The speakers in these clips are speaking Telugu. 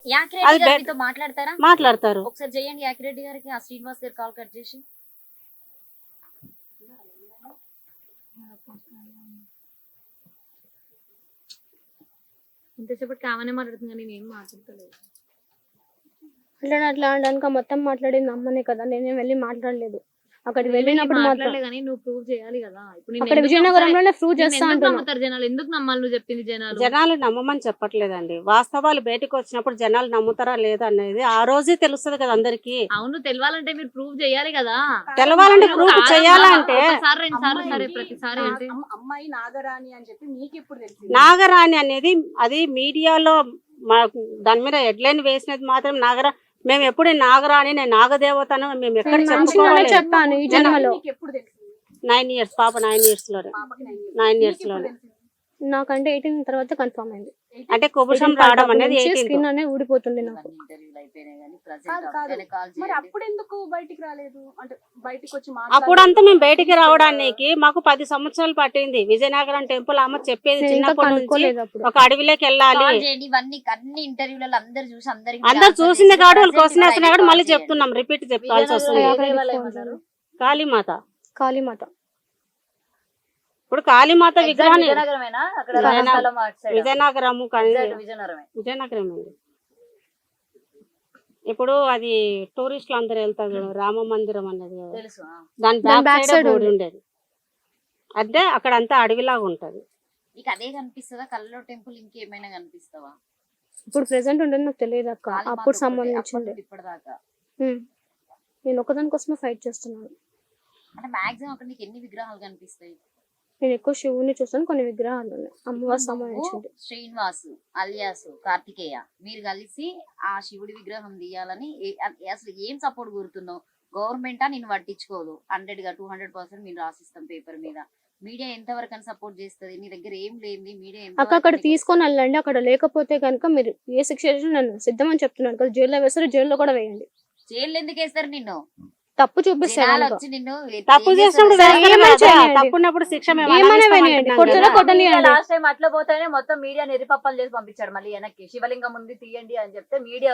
యాకిరెడ్డి గారితో మాట్లాడతారా? మాట్లాడతారు. ఒకసారి చేయండి యాకిరెడ్డి గారికి, ఆ శ్రీనివాస్ గారి కాల్ కట్ చేసి. ఇంతసేపటి కామనే మాట్లాడుతుంది కానీ నేను ఏం మాట్లాడతలేదు. అట్లా అనడానికి మొత్తం మాట్లాడింది అమ్మనే కదా, నేనేం వెళ్ళి మాట్లాడలేదు. అక్కడికి వెళ్ళినప్పుడు మాట్లాడలే, నువ్వు ప్రూవ్ చేయాలి కదా. ఇప్పుడు అక్కడ విజయనగరంలోనే ప్రూవ్ చేస్తా నమ్ముతారు జనాలు? ఎందుకు నమ్మాలి నువ్వు చెప్పింది? జనాలు నమ్మమని చెప్పట్లేదండి, వాస్తవాలు బయటకు వచ్చినప్పుడు జనాలు నమ్ముతారా లేదా అనేది ఆ రోజే తెలుస్తుంది కదా అందరికి. అవును, తెలవాలంటే మీరు ప్రూవ్ చేయాలి కదా. తెలవాలంటే ప్రూవ్ చేయాలంటే ప్రతిసారి అంటే అమ్మాయి నాగరాణి అని చెప్పి మీకు ఎప్పుడు తెలుసు? నాగరాణి అనేది అది మీడియాలో దాని మీద హెడ్లైన్ వేసినది మాత్రం మేము ఎప్పుడు నాగరాణి, నేను నాగదేవతను మేము ఎక్కడ చెప్పాను ఈ జన్మలో. 9 years పాప, 9 years లోనే, 9 years లోనే. నాకంటే 18 తర్వాత కన్ఫర్మ్ అయింది. అంటే కుబుషం రావడం అనేది స్కిన్ అనేది ఊడిపోతుంది నాకు. మరి అప్పుడు ఎందుకు బయటికి రాలేదు? అంటే బయటికి వచ్చి అప్పుడంతా మేము బయటికి రావడానికి మాకు 10 సంవత్సరాలు పట్టింది. విజయనగరం టెంపుల్ అమ్మ చెప్పేది చిన్నప్పటి నుంచి ఒక అడవిలోకి వెళ్ళాలి. అందరు చూసింది కాదు, వాళ్ళు క్వశ్చన్ వేస్తున్నా కూడా మళ్ళీ చెప్తున్నాం, రిపీట్ చెప్పాల్సి వస్తుంది. కాళీమాత. కాళీమాత ఇప్పుడు కాళీమాత విగ్రహాన్ని విజయనగరము, విజయనగరం అండి. ఇప్పుడు అది టూరిస్టులు అందరు వెళ్తారు, రామ మందిరం అనేది దాని బ్యాక్ సైడ్ గుడి ఉండేది. అదే అక్కడ అంతా అడవిలాగా ఉంటది. అదే కనిపిస్తుందా కల్లో టెంపుల్? ఇంకేమైనా కనిపిస్తావా? ఇప్పుడు ప్రెసెంట్ ఉండేది నాకు తెలియదు అక్క, అప్పుడు సంబంధించింది. ఇప్పటిదాకా నేను ఒకదాని కోసమే ఫైట్ చేస్తున్నాను. అంటే మాక్సిమం అక్కడ నీకు ఎన్ని విగ్రహాలు కనిపిస్తాయి? నేను ఎక్కువ శివుని చూస్తాను, కొన్ని విగ్రహాలు ఉన్నాయి అమ్మవారి సంబంధించింది. శ్రీనివాసు అలియాసు కార్తికేయ మీరు కలిసి ఆ శివుడి విగ్రహం తీయాలని అసలు ఏం సపోర్ట్ కోరుతున్నావు? గవర్నమెంటా నిన్ను పట్టించుకోదు, 100% మీరు రాసిస్తాం పేపర్ మీద. మీడియా ఎంత వరకు అని సపోర్ట్ చేస్తుంది? నీ దగ్గర ఏం లేని మీడియా అక్కడ తీసుకొని వెళ్ళండి. అక్కడ లేకపోతే కనుక మీరు ఏ శిక్ష నన్ను సిద్ధమని చెప్తున్నాను కదా, జైల్లో వేస్తారు, జైల్లో కూడా వేయండి. జైలు ఎందుకు వేస్తారు నిన్ను? తప్పు చూపిస్తారు, తప్పు చేసినప్పుడు తప్పున్నప్పుడు శిక్ష లాస్ట్ టైం అట్లా పోతేనే మొత్తం మీడియా నిరిపప్పలు చేసి పంపించాడు మళ్ళీ వెనక్కి. శివలింగం ఉంది తీయండి అని చెప్తే మీడియా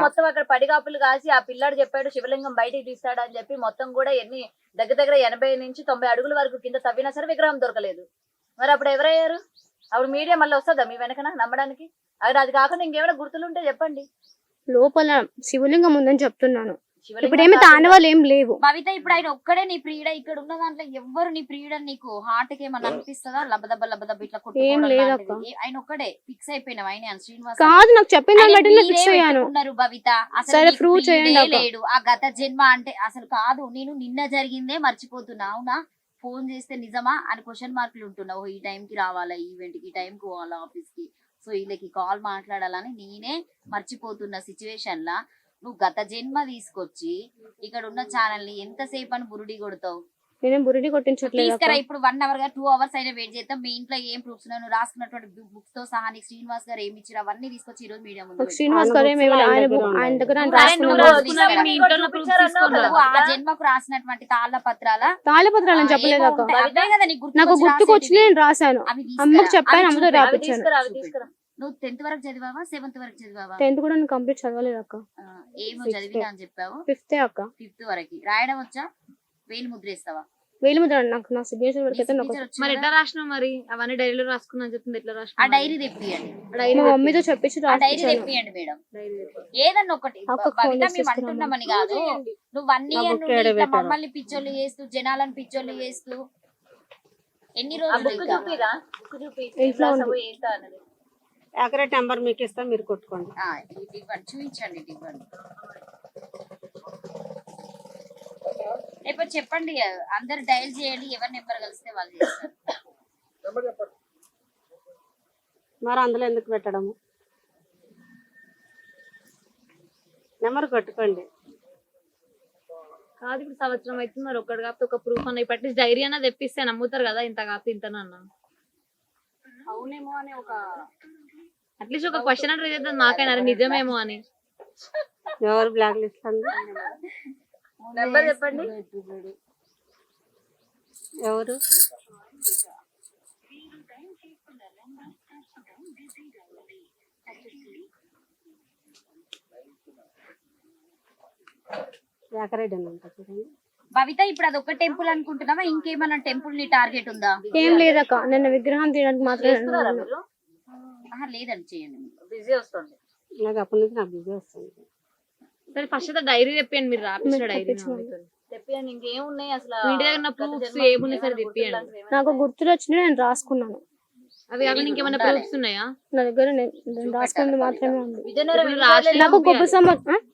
మొత్తం అక్కడ పడిగాపులు కాసి ఆ పిల్లాడు చెప్పాడు శివలింగం బయటికి తీస్తాడు అని చెప్పి మొత్తం కూడా ఎన్ని దగ్గర 80 నుంచి 90 అడుగుల వరకు కింద తవ్వినా సరే విగ్రహం దొరకలేదు. మరి అప్పుడు ఎవరయ్యారు? అప్పుడు మీడియా మళ్ళీ వస్తుందా మీ వెనకన నమ్మడానికి? అది కాకుండా ఇంకేమైనా గుర్తులు ఉంటే చెప్పండి. లోపల శివలింగం ఉందని చెప్తున్నాను. ఇప్పుడు ఏమి తాండవాలు ఏం లేవు. భవిత ఇప్పుడు ఆయన ఒక్కడే నీ ప్రియుడ, ఇక్కడ ఉన్న దాంట్లో ఎవ్వరు నీ ప్రియుడ? నీకు హార్ట్ కి ఏమన్నా అనిపిస్తుందా? లబ్బదబ్బ ఇట్లా కొట్టుకోవడం? ఆయన ఒక్కడే ఫిక్స్ అయిపోయినావు ఆయన శ్రీనివాస్ కాదు, నాకు చెప్పిన భవిత అసలు లేడు. ఆ గత జన్మ అంటే అసలు కాదు, నేను నిన్న జరిగిందే మర్చిపోతున్నా. అవునా? ఫోన్ చేస్తే నిజమా అని క్వశ్చన్ మార్కులు ఉంటున్నావు. ఈ టైంకి రావాలా ఈవెంట్ కి, ఈ టైంకి పోవాలా ఆఫీస్ కి, సో వీళ్ళకి కాల్ మాట్లాడాలని నేనే మర్చిపోతున్న సిచ్యువేషన్ లా నువ్వు గత జన్మ తీసుకొచ్చి ఇక్కడ ఉన్న ఛానల్ ని ఎంతసేపు అని బురుడి కొడతావు? నేనేం బురుడి కొట్టించట్లేదు. తీసుకురా ఇప్పుడు 1 hour 2 hours అయినా వెయిట్ చేద్దాం. మీ ఇంట్లో ఏం ప్రూఫ్స్ నువ్వు రాసుకున్నటువంటి బుక్స్ తో సహా నీకు శ్రీనివాస్ గారు ఏమి ఇచ్చారు అవన్నీ తీసుకొచ్చి ఈ రోజు మీడియా ముందు శ్రీనివాస్ గారు ఆయన దగ్గర ఆ జన్మకు రాసినటువంటి తాళపత్రాలని చెప్పలేదు అక్క. నాకు గుర్తుకొచ్చి నేను రాశాను, అమ్మకు చెప్పాను, అమ్మతో రాపించాను. నువ్వు 10th వరకు చదివావా 7th వరకు చదివావా? 10th కూడా నేను కంప్లీట్ చదవలేదు అక్క. ఏమో చదివినా అని చెప్పావు. 5th అక్క. 5th వరకు రాయడం వచ్చా? వేలు ముద్ర వేస్తావా? వేలు ముద్ర నాకు నా సిగ్నేచర్ వరకు అయితే నాకు. మరి ఎట్లా రాసినావు? మరి అవన్నీ డైరీలో రాసుకున్నా అని చెప్తుంది, ఎట్లా రాసినావు? ఆ డైరీ తెప్పియండి, మా మమ్మీతో చెప్పించి డైరీ తెప్పియండి మేడం. ఏదన్నా ఒకటి మేము అంటున్నామని కాదు. నువ్వు 1 year మమ్మల్ని పిచ్చోళ్ళు చేస్తూ జనాలను పిచ్చోళ్ళు చేస్తూ ఎన్ని రోజులు? యాక్యురేట్ నెంబర్ మీకు ఇస్తాం, మీరు కొట్టుకోండి. చూపించండి ఇవ్వండి. ఇప్పుడు చెప్పండి, అందరు డయల్ చేయండి, ఎవరి నెంబర్ కలిస్తే వాళ్ళు చేస్తారు. మరి అందులో ఎందుకు పెట్టడము? నెంబర్ కొట్టుకోండి. కాదు ఇప్పుడు సంవత్సరం అవుతుంది, మరి ఒక్కటి కాకపోతే ఒక ప్రూఫ్ అన్న ఇప్పటి డైరీ అన్న తెప్పిస్తే నమ్ముతారు కదా, ఇంత కాకపోతే ఇంతనన్నా అవునేమో అని ఒక అట్లీస్ట్ ఒక క్వశ్చన్ అంటే చేద్దాం నాకైనా నిజమేమో అని. ఎవరు బ్లాక్ లిస్ట్ నెంబర్ చెప్పండి. ఎవరు యాకరెడ్డి అని ఉంటుంది చూడండి. భవిత ఇప్పుడు అది ఒక టెంపుల్ అనుకుంటున్నావా, ఇంకేమైనా టెంపుల్ ని టార్గెట్ ఉందా? ఏం లేదక్క, నిన్న విగ్రహం తీయడానికి మాత్రమే చేస్తున్నారా మీరు? ఆహా, లేదండి, చేయండి. బిజీ వస్తుంది. నాకు అప్పటి నుంచి నాకు బిజీ వస్తుంది. సరే ఫస్ట్ డైరీ తెప్పియండి, మీరు రాపించిన డైరీ తెప్పించమను. తెప్పియండి. ఇంకేమున్నాయి అసలు? ఇంటి దగ్గర ఉన్న proofs ఏమున్నాయి సరే తెప్పియండి. నాకు గుర్తులు వచ్చినాయి, నేను రాసుకున్నాను. అవి కాకుండా ఇంకేమైనా ఉండాలి. ప్రూఫ్స్ ఉన్నాయా? నా దగ్గర నేను రాసుకున్నది మాత్రమే ఉంది. విజయనగరం ఇప్పుడు ఎన్ని సార్లు రాష్ట్రం- నాకు గొప్ప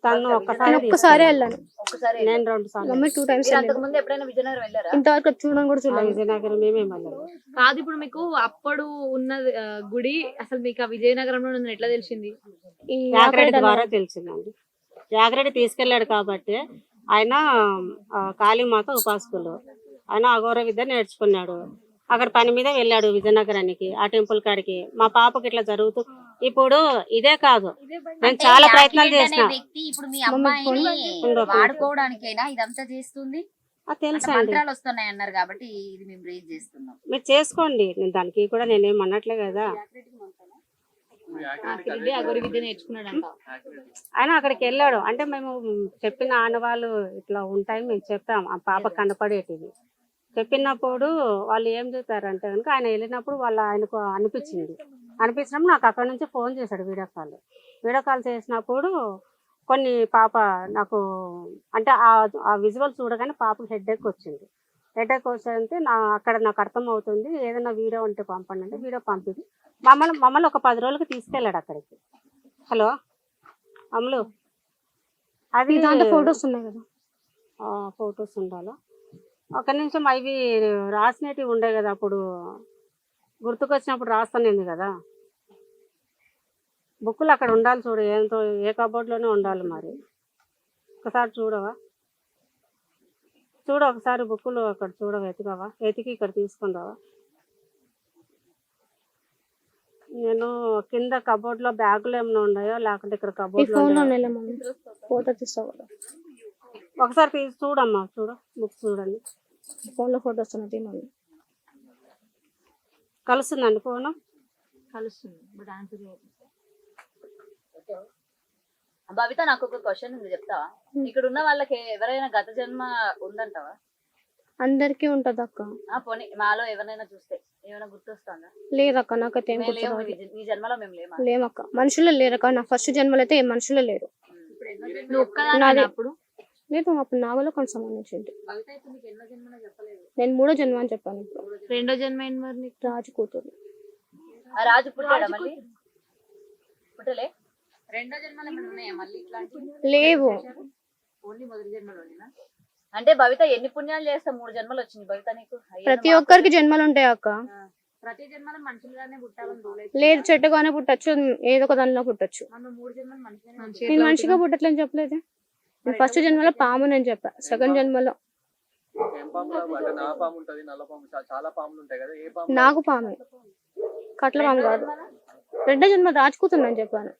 తను ఒక్కసారి నేను ఒక్కసారి వెళ్ళాను, ఒక్కసారి నేను 2 సార్లు మమ్మీ 2 times మీరు వెళ్ళాను. అంతకు ముందు ఎప్పుడైనా విజయనగరం వెళ్ళారా? ఇంతవరకు చూడడం కూడా చూడలేదు. విజయనగరం మేమే వెళ్ళాము. కాదు, ఇప్పుడు మీకు అప్పుడు ఉన్న గుడి అసలు మీకు ఆ విజయనగరంలో ఉందని ఎట్లా తెలిసింది? ఈ యాకరెడ్డి ద్వారా తెలిసిందండి. యాకరెడ్డి తీసుకెళ్ళాడు కాబట్టి ఆయన కాళీమాత ఉపాసకులు, ఆయన అఘోర విద్య నేర్చుకున్నాడు. అక్కడ పని మీద వెళ్ళాడు విజయనగరానికి, ఆ టెంపుల్ కాడికి. మా పాపకి ఇట్లా జరుగుతూ ఇప్పుడు ఇదే కాదు, నేను అంటే చాలా ప్రయత్నాలు యాక్సిడెంట్ చేసిన. అనే వ్యక్తి ఇప్పుడు మీ అమ్మాయిని వాడుకోవడానికైనా ఇదంతా చేస్తుంది. అది తెలుసా అంటే అండి, మంత్రాలు వస్తున్నాయి అన్నారు కాబట్టి ఇది మేము రేజ్ చేస్తున్నాం. మీరు చేసుకోండి, నేను దానికి కూడా నేనేం అనట్లే కదా. యాకిరెడ్డి అగోరి విద్య నేర్చుకున్నాడంట. ఆయన అక్కడికి వెళ్ళాడు అంటే మేము చెప్పిన ఆనవాళ్ళు ఇట్లా ఉంటాయి మేము చెప్పాం, ఆ పాప కనపడేటివి చెప్పినప్పుడు వాళ్ళు ఏం చెప్పారంటే కనుక ఆయన వెళ్ళినప్పుడు ఆయనకు అనిపించినప్పుడు నాకు అక్కడ నుంచి ఫోన్ చేశాడు. వీడియో కాల్ చేసినప్పుడు కొన్ని పాప నాకు అంటే ఆ విజువల్ చూడగానే పాపకు హెడేక్ వచ్చింది. హెడేక్ వస్తే అక్కడ నాకు అర్థం అవుతుంది, ఏదైనా వీడియో ఉంటే పంపండి అంటే వీడియో పంపింది. మమ్మల్ని ఒక 10 రోజులకి తీసుకెళ్ళాడు అక్కడికి. హలో అమ్ములు, అది దాంట్లో ఫొటోస్ ఉన్నాయి కదా, ఫొటోస్ ఉండాలా? ఒక నిమిషం, అవి రాసినవి ఉండే కదా అప్పుడు గుర్తుకొచ్చినప్పుడు రాస్తానేది కదా. బుక్కులు అక్కడ ఉండాలి చూడు, ఏంతో ఏ కబోర్డ్లోనే ఉండాలి. మరి ఒకసారి చూడవా? ఒకసారి బుక్కులు అక్కడ చూడవా, వెతికి ఇక్కడ తీసుకుందావా? నేను కింద కబోర్డ్లో బ్యాగులు ఏమైనా ఉన్నాయో లేకుంటే ఇక్కడ ఈ కబోర్డ్లో ఫోన్ లో ఉన్నాయి మమ్మీ, ఫోటో తీస్తావు కదా, ఒకసారి తీసి చూడమ్మా, బుక్స్ చూడండి. ఫోన్ లో ఫోటోస్ ఉన్నాయి మమ్మీ. కలుస్తుందండి ఫోను? కలుస్తుంది బట్ ఆన్సర్ భవిత, నాకు ఒక క్వశ్చన్ ఉంది, చెప్తావా? ఇక్కడ ఉన్న వాళ్ళకి ఎవరైనా గత జన్మ ఉందంటావా? అందరికీ ఉంటది అక్క. పోనీ మాలో ఎవరైనా చూస్తే ఏమైనా గుర్తొస్తుందా? లేరక్క, నాకైతే ఏం మేము లేము, గుర్తురాదు. నీ జన్మలో మేము లేమా? లేమక్క, మనుషులు లేరక్క. నా ఫస్ట్ జన్మలో అయితే ఏ మనుషులు లేరు. నువ్వు ఒక్కదానివేనా అప్పుడు? లేదు, అప్పుడు నాగలో కొంచెం సంబంధించింది. నేను 3వ జన్మ అని చెప్పాను. ఇప్పుడు రెండో జన్మ ఏంటి మరి నీకు? రాజు కూతురు. ఆ రాజు పుట్టాడా మళ్ళీ? పుట్టలే? రెండో జన్మలు ఏమైనా ఉన్నాయా మళ్ళీ ఇట్లాంటివి? లేవు. ఓన్లీ మొదటి జన్మలోనేనా? అంటే భవిత ఎన్ని పుణ్యాలు చేస్తా 3 జన్మలు వచ్చింది భవిత నీకు? ప్రతి ఒక్కరికి జన్మలు ఉంటాయి అక్క. ప్రతి జన్మలో మనుషులుగానే పుట్టాలని రూల్ లేదు, చెట్టుగానే పుట్టచ్చు, ఏదో ఒక దానిలో పుట్టచ్చు. మనం 3 జన్మలు మనుషులనే మంచిగా నేను మనిషిగా పుట్టట్లని చెప్పలేదు. నేను ఫస్ట్ జన్మలో పాము అని చెప్పా, సెకండ్ జన్మలో నాకు పామే, కట్ల పాము కాదు. రెండో జన్మ రాజుకూతురు అని చెప్పాను.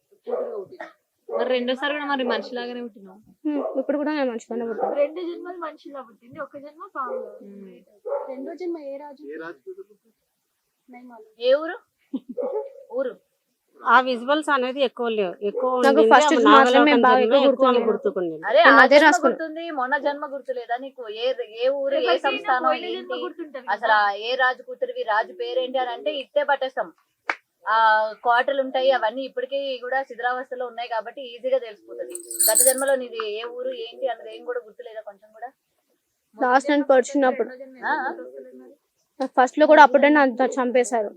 మరి రెండోసారి కూడా మరి మనిషిలాగానే పుట్టినావు. ఇప్పుడు కూడా నేను మంచిగానే పుట్టాను. 2 జన్మలు మనిషిలా పుట్టింది, 1 జన్మ పాము. రెండో జన్మ ఏ రాజు? ఏ ఊరు? ఊరు ఆ విజువల్స్ అనేది ఎక్కువ లేవు, ఎక్కువ నాకు ఉండింది. ఫస్ట్ ఆ మాత్రమే నాగలోకం బాగా జన్మే ఎక్కువ ఎక్కువ గుర్తుంది. గుర్తుకుంది. అరే నేను ఆ అదే జన్మ రాసుకున్నా. గుర్తుంది, మొన్న జన్మ గుర్తులేదా నీకు? ఏ ఊరు, ఏ సంస్థానం, ఏంటి అసలు? ఏ రాజు కూతురివి, రాజు పేరేంటి అని అంటే ఇట్టే పట్టేస్తాం. ఆ కోటలు ఉంటాయి, అవన్నీ ఇప్పటికీ కూడా శిథిలావస్థలో ఉన్నాయి కాబట్టి ఈజీగా తెలిసిపోతుంది. గత జన్మలో నీది ఏ ఊరు ఏంటి అన్నది ఏం కూడా గుర్తులేదా కొంచెం కూడా? లాస్ట్ నేను పడిచినప్పుడు ఆ? ఫస్ట్ లో కూడా అప్పుడే నన్ను చంపేశారు.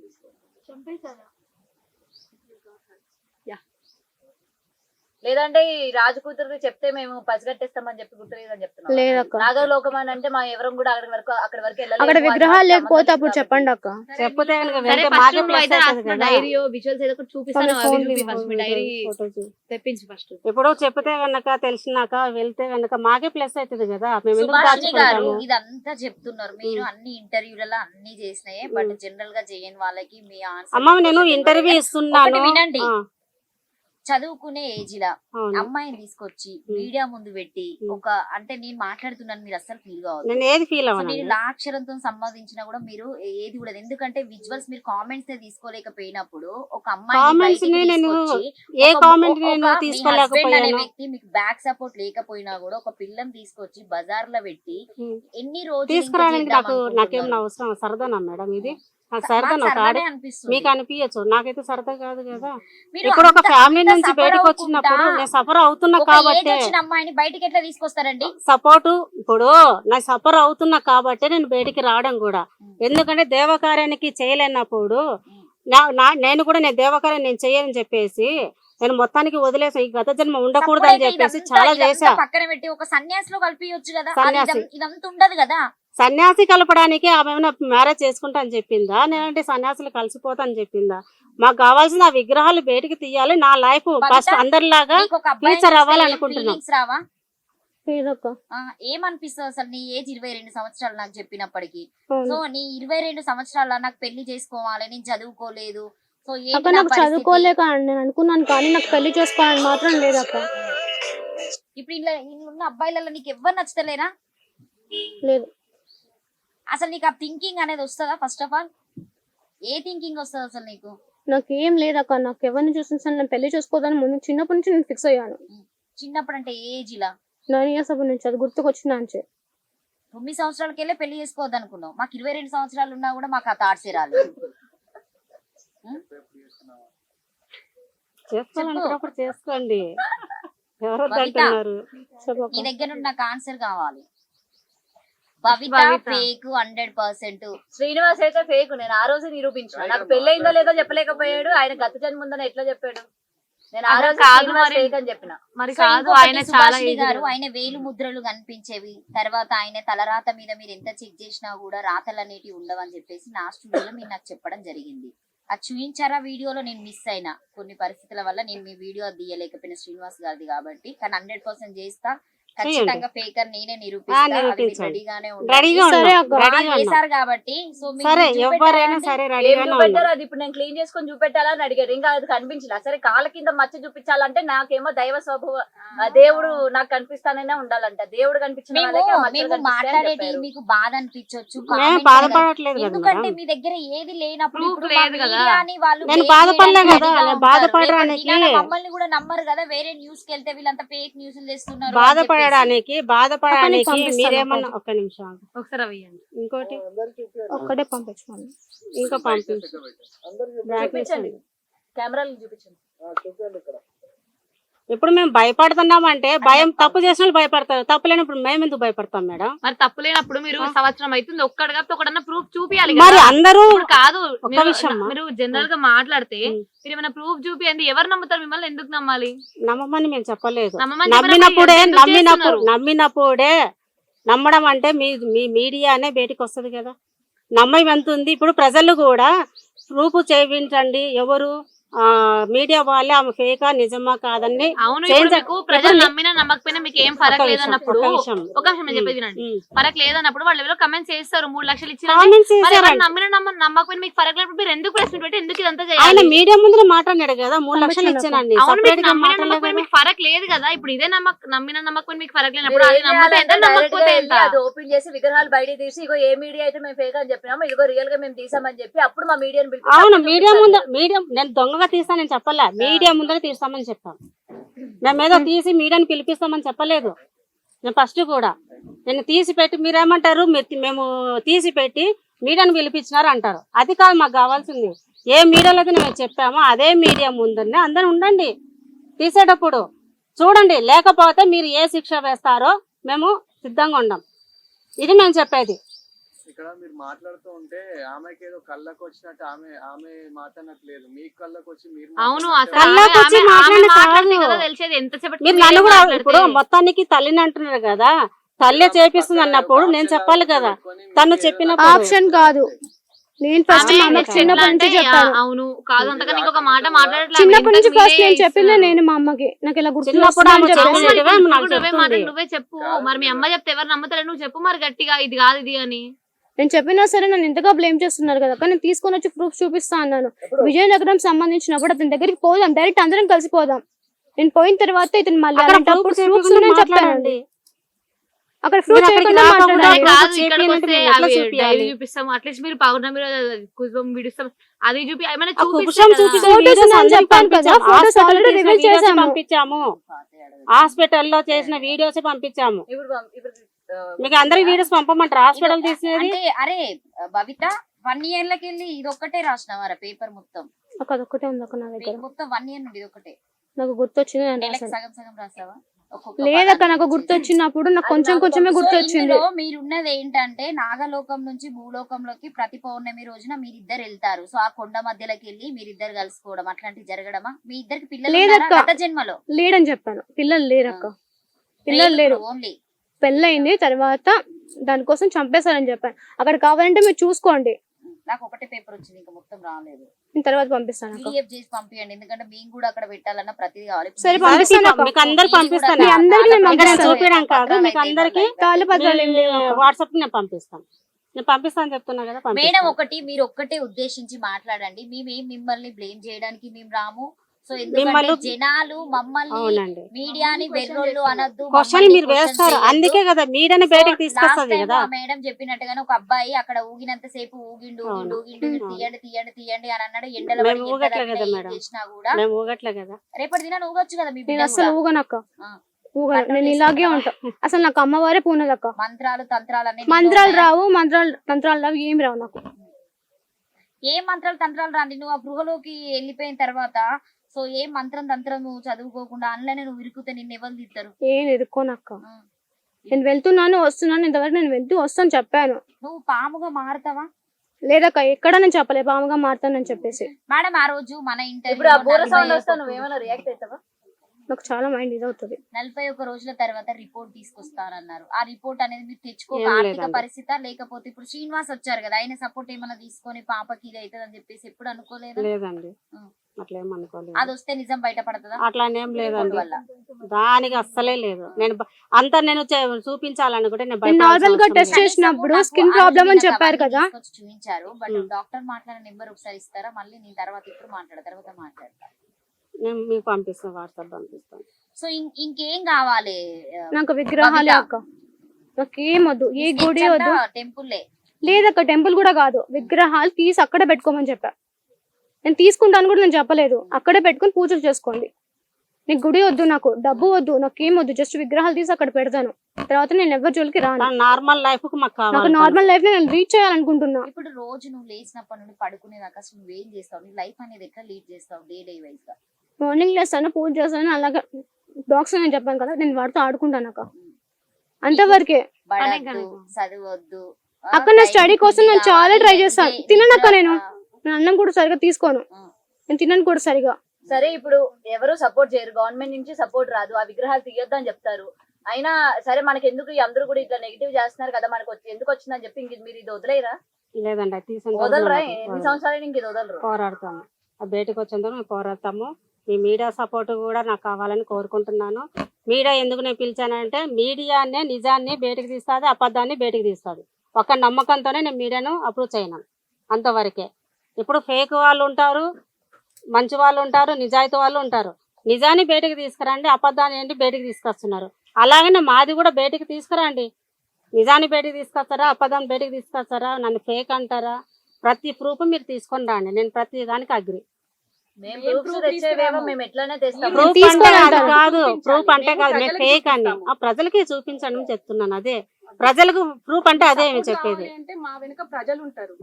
లేదంటే ఈ రాజు కూతురు చెప్తే మేము పసిగట్టేస్తామని చెప్పి గుర్తులేదని చెప్తున్నాం. లేదక్క, నాగలోకం అని అంటే మా ఎవరం కూడా అక్కడి వరకు వెళ్ళలేము. అక్కడ విగ్రహాలు అది లేకపోతే సంబంధం అప్పుడు లేదు చెప్పండి అక్క. చెప్తే కనుక సరే వెళ్తే ఫస్ట్ మాకే నువ్వు ప్లస్ అయితే అవుతుంది రాసిన కదా. డైరీయో విజువల్స్ ఏదో ఒకటి చూపిస్తాను, అవి ఫోన్ చూపి ఫస్ట్ మీ డైరీ ఫోటోస్ తెప్పించి ఫస్ట్. ఇప్పుడు చెప్తే కనుక తెలిసినాక వెళ్తే కనుక మాకే ప్లస్ అవుతుంది కదా. మేము ఎందుకు సుభాషిణి గారు దాచుకుంటాము? ఇదంతా చెప్తున్నారు మీరు, అన్ని ఇంటర్వ్యూలలో అన్ని చేసినాయి, బట్ జనరల్ గా చేయని వాళ్ళకి మీ ఆన్సర్. అమ్మ నేను ఇంటర్వ్యూ ఇస్తున్నాను. ఒకటి వినండి. చదువుకునే ఏజ్ లా అవును. అమ్మాయిని తీసుకొచ్చి మీడియా ముందు పెట్టి ఒక అంటే నేను మాట్లాడుతున్నాను మీరు అస్సలు ఫీల్ కావద్దు. నేను ఏది ఫీల్ సో అవ్వను. నేను లాక్షరంతో సంపాదించినా కూడా మీరు ఏది కూడా ఎందుకంటే విజువల్స్ మీరు కామెంట్స్ తీసుకోలేకపోయినప్పుడు ఒక అమ్మాయి కామెంట్స్ నేను ఏ కామెంట్ నేను తీసుకోలేకపోయాను. వ్యక్తి మీకు బ్యాక్ సపోర్ట్ లేకపోయినా కూడా ఒక పిల్లని తీసుకొచ్చి బజార్ లో పెట్టి ఎన్ని రోజులు తీసుకురావడానికి నాకేమన్నా అవసరం సరదానా మేడం ఇది? నాకు సరదా మీకు అనిపించచ్చు, నాకైతే సరదా కాదు కదా. ఇప్పుడు ఒక ఫ్యామిలీ నుంచి బయటకు వచ్చినప్పుడు నేను సఫర్ అవుతున్నా కాబట్టి అమ్మాయిని బయటికి ఎట్లా తీసుకొస్తారండి? సపోర్ట్ ఇప్పుడు నా సఫర్ అవుతున్నా కాబట్టి నేను బయటికి రావడం కూడా. ఎందుకంటే దేవకార్యానికి చేయలేనప్పుడు నేను కూడా నేను దేవకార్యం నేను చేయని చెప్పేసి నేను మొత్తానికి వదిలేసా. ఈ గత జన్మ ఉండకూడదు అని చెప్పేసి చాలా చేశా. పక్కన పెట్టి ఒక సన్యాసిలో కలిపియొచ్చు కదా, సన్యాసి ఇదంతా ఉండదు కదా. సన్యాసి కలపడానికి ఆమె ఏమైనా మ్యారేజ్ చేసుకుంటా అని చెప్పిందా, నేనంటే సన్యాసులు కలిసిపోతా అని చెప్పిందా? మాకు కావాల్సిన ఆ విగ్రహాలు బయటికి తీయాలి. నా లైఫ్ ఫస్ట్ అందరిలాగా ఫ్యూచర్ అవ్వాలనుకుంటున్నాం. రావా? లేదక్క. ఏమనిపిస్తుంది అసలు నీ ఏజ్ 22 సంవత్సరాలు నాకు చెప్పినప్పటికీ? సో నీ 22 సంవత్సరాల నాకు పెళ్లి చేసుకోవాలి, నేను చదువుకోలేదు, సో అక్క నాకు చదువుకోలేక నేను అనుకున్నాను కానీ నాకు పెళ్లి చేసుకోవాలని మాత్రం లేదక్క. ఇప్పుడు ఇలా ఉన్న అబ్బాయిలలో నీకు ఎవరు నచ్చుతలేరా? లేదు. అసలు నీకు ఆ థింకింగ్ అనేది వస్తుందా? First of all A thinking వస్తుంది అసలు నీకు? నాకు ఏం లేదక్క. నాకు ఎవరిని చూసిన నేను పెళ్లి చేసుకోదని ముందు చిన్నప్పటి నుంచి నేను ఫిక్స్ అయ్యాను. చిన్నప్పుడు అంటే ఏజ్ ఇలా 9 years అప్పుడు నుంచి అది గుర్తుకొచ్చిన అంచే 9 సంవత్సరాలకెళ్ళే పెళ్లి చేసుకోవద్దు అనుకున్నావు. మాకు 22 సంవత్సరాలు ఉన్నా కూడా మాకు ఆ థాట్సే రాలేదు. చేసుకోవాలనుకున్నప్పుడు చేసుకోండి. ఎవరు అంటున్నారు? నీ దగ్గర నుండి నాకు ఆన్సర్ కావాలి. భవిత ఫేక్ 100%. శ్రీనివాస్ అయితే ఫేక్. నేను ఆ రోజు నిరూపించిన. నాకు పెళ్ళయిందో లేదో చెప్పలేకపోయాడు. ఆయన గత జన్మ ఉందని ఎట్లా చెప్పాడు? నేను ఆ రోజు ఫేక్ అని చెప్పిన. మరి కాదు, ఆయన చాలా గారు ఆయన వేలు ముద్రలు కనిపించేవి. తర్వాత ఆయన తలరాత మీద మీరు ఎంత చెక్ చేసినా కూడా రాతలు అనేటివి ఉండవని చెప్పేసి నా స్టూడియోలో మీరు నాకు చెప్పడం జరిగింది. అది చూపించారా వీడియోలో? నేను మిస్ అయినా కొన్ని పరిస్థితుల వల్ల నేను మీ వీడియో తీయలేకపోయిన శ్రీనివాస్ గారిది కాబట్టి. కానీ 100% చేస్తా. ఖచ్చితంగా ఫేకర్ నేనే నిరూపిస్తాను కాబట్టి. సో అది ఇప్పుడు నేను క్లీన్ చేసుకొని చూపెట్టాలని అడిగాడు. ఇంకా అది కనిపించలే. సరే కాళ్ళ కింద మచ్చ చూపించాలంటే నాకేమో దైవ స్వభావ దేవుడు నాకు కనిపిస్తానైనా ఉండాలంట. దేవుడు కనిపించిన మాట్లాడేది మీకు బాధ అనిపించవచ్చు, ఎందుకంటే మీ దగ్గర ఏది లేనప్పుడు మమ్మల్ని కూడా నమ్మరు కదా. వేరే న్యూస్ కి వెళ్తే వీళ్ళంతా ఫేక్ న్యూస్ తెస్తున్నారు. బాధపడడానికి మీరేమన్నా ఒక్క నిమిషం ఒకసారి అవ్వండి. ఇంకోటి ఒక్కటే పంపించుకోండి. ఇంకా పంపించండి. కెమెరాలు చూపించండి. ఇప్పుడు మేము భయపడుతున్నామంటే భయం తప్పు చేసిన వాళ్ళు భయపడతారు, తప్పు లేనప్పుడు మేము ఎందుకు భయపడతాం మేడం? మరి తప్పు లేనప్పుడు మీరు సంవత్సరం అవుతుంది ఒక్కడు కాబట్టి ఒకడన్నా ప్రూఫ్ చూపియాలి. మరి అందరూ కాదు, మీరు జనరల్ గా మాట్లాడితే మీరు ఏమైనా ప్రూఫ్ చూపియండి. ఎవరు నమ్ముతారు మిమ్మల్ని? ఎందుకు నమ్మాలి? నమ్మమని మేము చెప్పలేదు. నమ్మినప్పుడే నమ్మడం అంటే మీ మీడియానే బయటకు వస్తుంది కదా. నమ్మం ఎంత ఉంది. ఇప్పుడు ప్రజలు కూడా ప్రూఫ్ చేయించండి. ఎవరు మీడియా వాళ్ళే ఆమె ఫేకా నిజమా కాదని. అవును, ప్రజలు నమ్మినా నమ్మకపోయినా మీకు ఏం ఫరక్ లేదన్నప్పుడు ఒక నిమిషం నేను చెప్పేది వినండి. ఫరక్ లేదన్నప్పుడు వాళ్ళు ఎవరో కమెంట్స్ చేస్తారు 3 లక్షలు ఇచ్చిన నమ్మినా నమ్మకపోయినా మీకు ఫరక్ లేనప్పుడు మీరు ఎందుకు ప్రెస్ మీట్ పెట్టి ఎందుకు ఇదంతా చేయాలి? మీడియా ముందు మాట్లాడాడు కదా 3 లక్షలు ఇచ్చానండి. మీకు ఫరక్ లేదు కదా. ఇప్పుడు ఇదే నమ్మినా నమ్మకపోయినా మీకు ఫరక్ లేనప్పుడు అది నమ్మితే ఎంత నమ్మకపోతే ఎంత? అది ఓపెన్ చేసి విగ్రహాలు బయట తీసి ఇగో ఏ మీడియా అయితే మేము ఫేక్ అని చెప్పినామో ఇదిగో రియల్ గా మేము తీసామని చెప్పి అప్పుడు మా మీడియాని పిలిచి. అవును, మీడియా ముందు నేను దొంగ తీస్తా నేను చెప్పలే, మీడియా ముందర తీస్తామని చెప్పాం. మేము ఏదో తీసి మీడియాని పిలిపిస్తామని చెప్పలేదు. నేను ఫస్ట్ కూడా నేను తీసి పెట్టి మీరేమంటారు మేము తీసి పెట్టి మీడియాని పిలిపించినారు అంటారు. అది కాదు మాకు కావాల్సింది. ఏ మీడియాలో అయితే మేము చెప్పామో అదే మీడియా ముందరనే అందరూ ఉండండి. తీసేటప్పుడు చూడండి, లేకపోతే మీరు ఏ శిక్ష వేస్తారో మేము సిద్ధంగా ఉన్నాం. ఇది మేము చెప్పేది. ఇక్కడ మీరు మాట్లాడుతూ ఉంటే ఆమెకి ఏదో కళ్ళకు వచ్చినట్టు ఆమె మాట్లాడట్లేదు, మీకు కళ్ళకు వచ్చి మీరు. అవును, మీరు నన్ను కూడా ఇప్పుడు మొత్తానికి తల్లిని అంటున్నారు కదా, తల్లి చేపిస్తుంది అన్నప్పుడు నేను చెప్పాలి కదా. తను చెప్పిన ఆప్షన్ కాదు. నేను ఫస్ట్ చిన్నప్పటి నుంచి చెప్పాను. అవును కాదు, అంతగా నీకు ఒక మాట మాట్లాడట్లేదు. చిన్నప్పటి నుంచి ఫస్ట్ నేను చెప్పింది నేను మా అమ్మకి. నాకు ఇలా గుర్తు నువ్వే చెప్పు. మరి మీ అమ్మ చెప్తే ఎవరు నమ్ముతారు? నువ్వు చెప్పు మరి గట్టిగా, ఇది కాదు ఇది అని. నేను చెప్పినా సరే నన్ను ఎంతగా బ్లేమ్ చేస్తున్నారు కదా. కానీ నేను తీసుకొని వచ్చి ప్రూఫ్ చూపిస్తా అన్నాను. విజయనగరం సంబంధించినప్పుడు అతని దగ్గరికి పోదాం, డైరెక్ట్ అందరం కలిసిపోదాం. నేను పోయిన తర్వాత ఇతను మళ్ళీ అక్కడ అలాంటప్పుడు proof proofs చేయకుండా ఉన్నాయని చెప్పానండి. మాట్లాడండి. అక్కడ మీరు ప్రూఫ్ అక్కడికి చేయకుండా రాకుండా మాట్లాడాలి. అదే కాదు, చేపియాలంటే ఇక్కడికి వస్తే మేము ఎట్లా అవి చూపియాలి? డైరీ చూపిస్తాం, అట్లీస్ట్ మీరు పౌర్ణమి రోజు కుజం విడిస్తాం, అది చూపి ఏమైనా ఆ కుబుషం చూపిస్తాం చూపించిన Photos videos ఉన్నాయని అందరికి చెప్పాను కదా, పంపించాము. photos హాస్పిటల్ already తీసిన reveal videos చేశాము. పంపించాము, హాస్పిటల్లో చేసిన వీడియోస్ పంపించాము. ఇప్పుడు మీకు అందరికి వీడియోస్ పంపమంటారు హాస్పిటల్ తీసినది? అంటే అరే భవిత 1 year లకి వెళ్ళి ఇది ఒక్కటే రాసినవారా పేపర్ మొత్తం? నాకు అదొక్కటే ఉంది అక్క నా దగ్గర. మొత్తం 1 year నుండి ఇది ఒకటే. నాకు గుర్తొచ్చింది నేను నెలకు రాశాను. సగం సగం రాసావా? లేదక్క నాకు గుర్తొచ్చినప్పుడు నాకు కొంచెం కొంచెమే గుర్తొచ్చింది. మీరున్నది ఏంటంటే నాగలోకం నుంచి భూలోకంలోకి ప్రతి పౌర్ణమి రోజున మీరిద్దరు వెళ్తారు. సో ఆ కొండ మధ్యలోకి వెళ్ళి మీరిద్దరు కలుసుకోవడం అట్లాంటివి జరగడమా? మీ ఇద్దరికి పిల్లలు లేదక్క. ఉన్నారా గత జన్మలో? లేడని చెప్పాను. పిల్లలు లేరక్క, పిల్లలు లేరు. ఓన్లీ పెళ్ళయింది తర్వాత దానికోసం చంపేశారని చెప్పాను. అక్కడ కావాలంటే మీరు చూసుకోండి, నాకు ఒకటే పేపర్ వచ్చింది, ఇంకా మొత్తం రాలేదు. నేను తర్వాత పంపిస్తాను అక్క. PDF చేసి పంపియండి, ఎందుకంటే మేము కూడా అక్కడ పెట్టాలన్న ప్రతిదీ కావాలి. సరే, పంపిస్తాను అక్క. మీకు అందరికి పంపిస్తాను. మీ అందరికీ నేను ఇక్కడ పంపిస్తాను. చూపించడం కాదు, మీకు అందరికి తాళపత్రాలు ఏం లేవు అక్క. వాట్సాప్ నేను పంపిస్తాను. నేను పంపిస్తాను చెప్తున్నా కదా, మేడం పంపిస్తాను. ఒకటి మీరు ఒక్కటే ఉద్దేశించి మాట్లాడండి. మేమేం మిమ్మల్ని బ్లేమ్ చేయడానికి మేము రాము. సో మిమ్మల్ని- ఎందుకంటే జనాలు మమ్మల్ని అవునండి, మీడియాని వెర్రోళ్ళు అనొద్దు. క్వశ్చన్ మీరు వేస్తారు, అందుకే కదా మీడియాని బయటకు తీసుకొస్తుంది కదా. మేడం చెప్పినట్టుగానే ఒక అబ్బాయి అక్కడ ఊగినంత సేపు ఊగిండు అవును. తీయండి తీయండి తీయండి అని అన్నాడు. ఎండలో మేము పడి ఊగట్లే ఎంత కదా ఏం మేడం. చేసినా కూడా మేము ఊగట్లే కదా. రేపటి దినాన్ని ఊగొచ్చు కదా మీ నేను బిడ్డ అసలు కూడా. ఊగనక్క, ఆ. ఊగను. నేను ఇలాగే ఉంటా. అసలు నాకు అమ్మవారే పూనదక్క. మంత్రాలు తంత్రాలు అన్ని మంత్రాలు రావు, తంత్రాలు రావు, ఏమి రావు నాకు. ఏం మంత్రాలు తంత్రాలు రాండి. నువ్వు ఆ గృహలోకి వెళ్ళిపోయిన తర్వాత సో ఏ మంత్రం తంత్రం నువ్వు చదువుకోకుండా అందులోనే నువ్వు ఇరుకుతే నిన్ను ఎవరు తీస్తారు? ఏం ఎదుర్కోనక్క. నేను వెళ్తున్నాను వస్తున్నాను, ఇంతవరకు నేను వెళ్తూ వస్తాను చెప్పాను. నువ్వు పాముగా మారుతావా? లేదక్క, ఎక్కడ నేను చెప్పలే పాముగా మారుతానని చెప్పేసి. మేడం ఆ రోజు మన ఇప్పుడు ఆ బూర సౌండ్ ఇంటర్వ్యూ వస్తా నువ్వేమైనా రియాక్ట్ అవుతావా? నాకు చాలా మైండ్ ఇదవుతుంది. 41 రోజుల తర్వాత రిపోర్ట్ తీసుకొస్తారన్నారు. ఆ రిపోర్ట్ అనేది మీరు తెచ్చుకోక ఏం ఆర్థిక లేదండి. పరిస్థితి లేకపోతే ఇప్పుడు శ్రీనివాస్ వచ్చారు కదా, ఆయన సపోర్ట్ ఏమైనా తీసుకొని పాపకి ఇది అవుతుంది అని చెప్పేసి ఎప్పుడు అనుకోలేదు? లేదండి, ఆ. అట్లేం అనుకోలేదు. అది వస్తే నిజం బయటపడుతుందా? అట్లానేం లేదండి, వల్ల దానికి అస్సలే లేదు. నేను అంతా నేను చూపించాలనుకుంటే నేను నేను నార్మల్ గా టెస్ట్ భయపడాల్సిన చేసినప్పుడు నాకు స్కిన్ ఆ రోజు ప్రాబ్లమ్ అని నాకు చెప్పారు అవన్నీ కదా. తీసుకొచ్చి చూపించారు. బట్ డాక్టర్ మాట్లాడిన నెంబర్ ఒకసారి ఇస్తారా? మళ్ళీ నేను తర్వాత ఇప్పుడు తర్వాత మాట్లాడతా. నేను మీకు పంపిస్తాను, వాట్సాప్ పంపిస్తాను. సో ఇంకేం కావాలి? నాకు విగ్రహాలే అక్క, నాకేం వద్దు, ఏ గుడి వద్దు. టెంపుల్ లేదక్క, టెంపుల్ కూడా కాదు, విగ్రహాలు తీసి అక్కడే పెట్టుకోమని చెప్పా. నేను తీసుకుంటాను కూడా నేను చెప్పలేదు, అక్కడే పెట్టుకుని పూజలు చేసుకోండి. నీకు గుడి వద్దు, నాకు డబ్బు వద్దు, నాకేం వద్దు, జస్ట్ విగ్రహాలు తీసి అక్కడ పెడతాను. తర్వాత నేను ఎవరి జోలికి రాను. నార్మల్ లైఫ్ కు మాకు నాకు కావాలి. నార్మల్ లైఫ్ నేను రీచ్ చేయాలనుకుంటున్నా. ఇప్పుడు రోజు నువ్వు లేచినప్పటి నుండి పడుకునేదాకా అసలు నువ్వేం చేస్తావు? నీ లైఫ్ అనేది ఎట్లా లీడ్ చేస్తావు డే వైజ్ గా? మార్నింగ్ లేస్తాను, పూజ చేస్తాను, అలాగే డాగ్స్ నేను చెప్పాను కదా, నేను వాడితో ఆడుకుంటాను అక్క, అంతవరకే. పడద్దు, చదవద్దు. అక్క నా స్టడీ కోసం నేను చాలా ట్రై చేస్తాను. తిననక్క, నేను అన్నం కూడా సరిగా తీసుకోను, నేను తినను కూడా సరిగా. సరే ఇప్పుడు ఎవరు సపోర్ట్ చేయరు, గవర్నమెంట్ నుంచి సపోర్ట్ రాదు, ఆ విగ్రహాలు తీయొద్దు అని చెప్తారు. అయినా సరే మనకి ఎందుకు అందరూ కూడా ఇట్లా నెగిటివ్ చేస్తున్నారు కదా, మనకు ఎందుకు వచ్చిందని చెప్పి ఇంక మీరు ఇది వదిలేరా? లేదండి, అది తీసిన వదలరా? ఎన్ని సంవత్సరాలు ఇంక ఇది వదలరు? పోరాడతాము, ఆ బయటకు వచ్చేందుకు మేము పోరాడతాము. మీ మీడియా సపోర్ట్ కూడా నాకు కావాలని కోరుకుంటున్నాను. మీడియా ఎందుకు నేను పిలిచానంటే మీడియానే నిజాన్ని బయటకు తీస్తుంది, అబద్ధాన్ని బయటకు తీస్తుంది. ఒక నమ్మకంతోనే నేను మీడియాను అప్రూవ్ చేయను, అంతవరకే. ఇప్పుడు ఫేక్ వాళ్ళు ఉంటారు, మంచి వాళ్ళు ఉంటారు, నిజాయితీ వాళ్ళు ఉంటారు. నిజాన్ని బయటకు తీసుకురండి, అబద్ధాన్ని ఏంటి బయటకు తీసుకొస్తున్నారు. అలాగనే మాది కూడా బయటకు తీసుకురండి. నిజాన్ని బయటకు తీసుకొస్తారా, అబద్ధాన్ని బయటకు తీసుకొస్తారా, నన్ను ఫేక్ అంటారా, ప్రతి ప్రూఫ్ మీరు తీసుకొని రండి, నేను ప్రతి దానికి అగ్రి. మేము ప్రూఫ్స్ తెచ్చేవేమో మేము ఎట్లానే తెస్తాం. ప్రూఫ్ అంటే అది కాదు, ప్రూఫ్ అంటే కాదు, మేము ఫేక్ అని ఆ ప్రజలకి చూపించండి చెప్తున్నాను. అదే ప్రజలకు ప్రూఫ్ అంటే అదే చెప్పేది. అంటే మా వెనుక ప్రజలు ఉంటారు.